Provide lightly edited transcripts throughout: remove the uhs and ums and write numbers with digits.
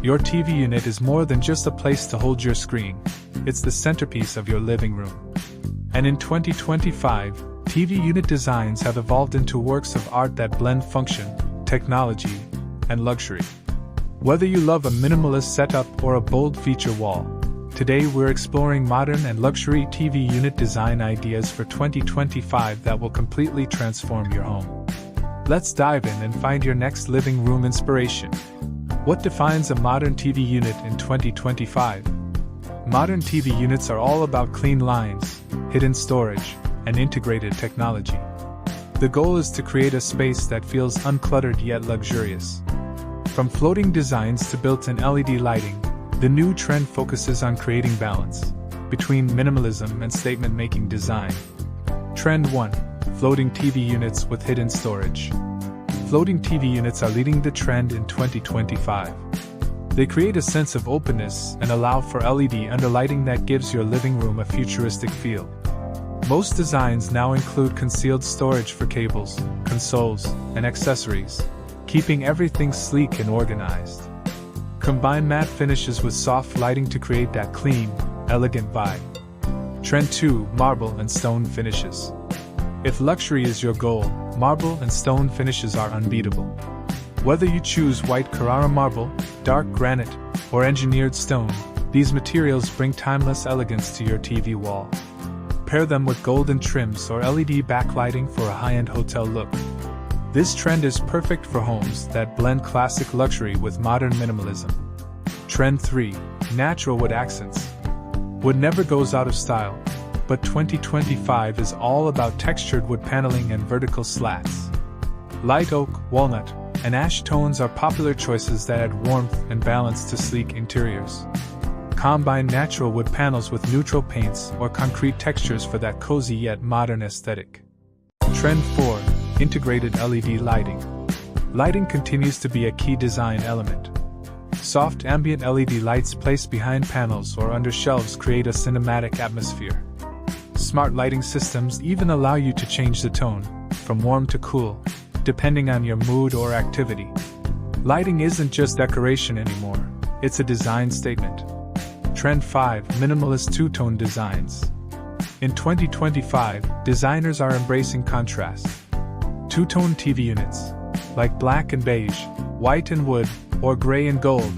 Your TV unit is more than just a place to hold your screen, it's the centerpiece of your living room. And in 2025, TV unit designs have evolved into works of art that blend function, technology, and luxury. Whether you love a minimalist setup or a bold feature wall, today we're exploring modern and luxury TV unit design ideas for 2025 that will completely transform your home. Let's dive in and find your next living room inspiration. What defines a modern TV unit in 2025? Modern TV units are all about clean lines, hidden storage, and integrated technology. The goal is to create a space that feels uncluttered yet luxurious. From floating designs to built-in LED lighting, the new trend focuses on creating balance between minimalism and statement-making design. Trend 1: Floating TV units with hidden storage. Floating TV units are leading the trend in 2025. They create a sense of openness and allow for LED underlighting that gives your living room a futuristic feel. Most designs now include concealed storage for cables, consoles, and accessories, keeping everything sleek and organized. Combine matte finishes with soft lighting to create that clean, elegant vibe. Trend 2: Marble and stone finishes. If luxury is your goal, marble and stone finishes are unbeatable. Whether you choose white Carrara marble, dark granite, or engineered stone, these materials bring timeless elegance to your TV wall. Pair them with golden trims or LED backlighting for a high-end hotel look. This trend is perfect for homes that blend classic luxury with modern minimalism. Trend 3: Natural wood accents. Wood never goes out of style, but 2025 is all about textured wood paneling and vertical slats. Light oak, walnut, and ash tones are popular choices that add warmth and balance to sleek interiors. Combine natural wood panels with neutral paints or concrete textures for that cozy yet modern aesthetic. Trend 4: Integrated LED lighting. Lighting continues to be a key design element. Soft ambient LED lights placed behind panels or under shelves create a cinematic atmosphere. Smart lighting systems even allow you to change the tone, from warm to cool, depending on your mood or activity. Lighting isn't just decoration anymore, it's a design statement. Trend 5: Minimalist two-tone designs. In 2025, designers are embracing contrast. Two-tone TV units, like black and beige, white and wood, or gray and gold,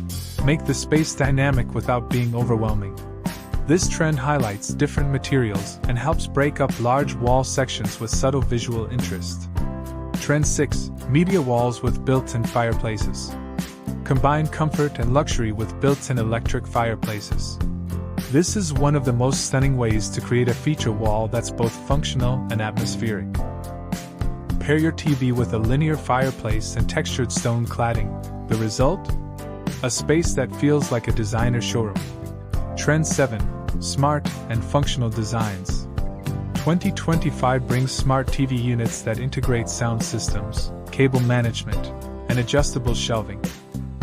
make the space dynamic without being overwhelming. This trend highlights different materials and helps break up large wall sections with subtle visual interest. Trend 6: Media walls with built-in fireplaces. Combine comfort and luxury with built-in electric fireplaces. This is one of the most stunning ways to create a feature wall that's both functional and atmospheric. Pair your TV with a linear fireplace and textured stone cladding. The result? A space that feels like a designer showroom. Trend 7: Smart and functional designs. 2025 brings smart TV units that integrate sound systems, cable management, and adjustable shelving.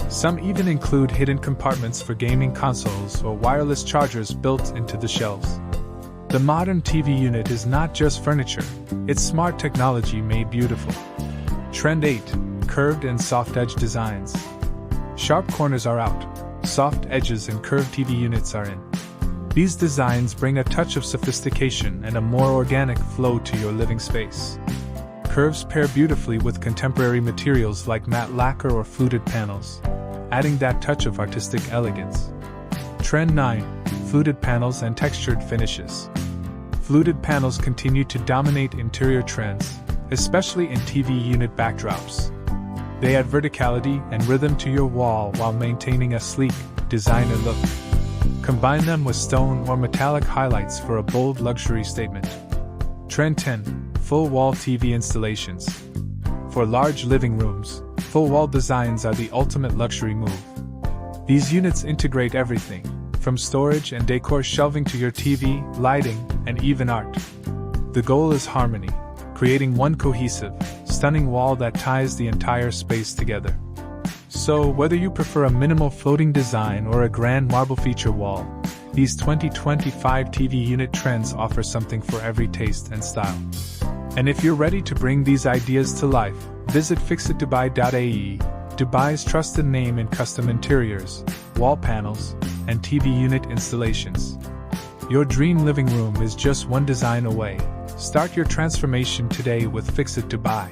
Some even include hidden compartments for gaming consoles or wireless chargers built into the shelves. The modern TV unit is not just furniture, it's smart technology made beautiful. Trend 8: Curved and soft edge designs. Sharp corners are out, soft edges and curved TV units are in. These designs bring a touch of sophistication and a more organic flow to your living space. Curves pair beautifully with contemporary materials like matte lacquer or fluted panels, adding that touch of artistic elegance. Trend 9: Fluted panels and textured finishes. Fluted panels continue to dominate interior trends, especially in TV unit backdrops. They add verticality and rhythm to your wall while maintaining a sleek, designer look. Combine them with stone or metallic highlights for a bold luxury statement. Trend 10: Full wall TV installations. For large living rooms, full wall designs are the ultimate luxury move. These units integrate everything, from storage and decor shelving to your TV, lighting, and even art. The goal is harmony, creating one cohesive, stunning wall that ties the entire space together. So, whether you prefer a minimal floating design or a grand marble feature wall, these 2025 TV unit trends offer something for every taste and style. And if you're ready to bring these ideas to life, visit fixitdubai.ae Dubai's trusted name in custom interiors, wall panels, and TV unit installations. Your dream living room is just one design away. Start your transformation today with Fixit Dubai.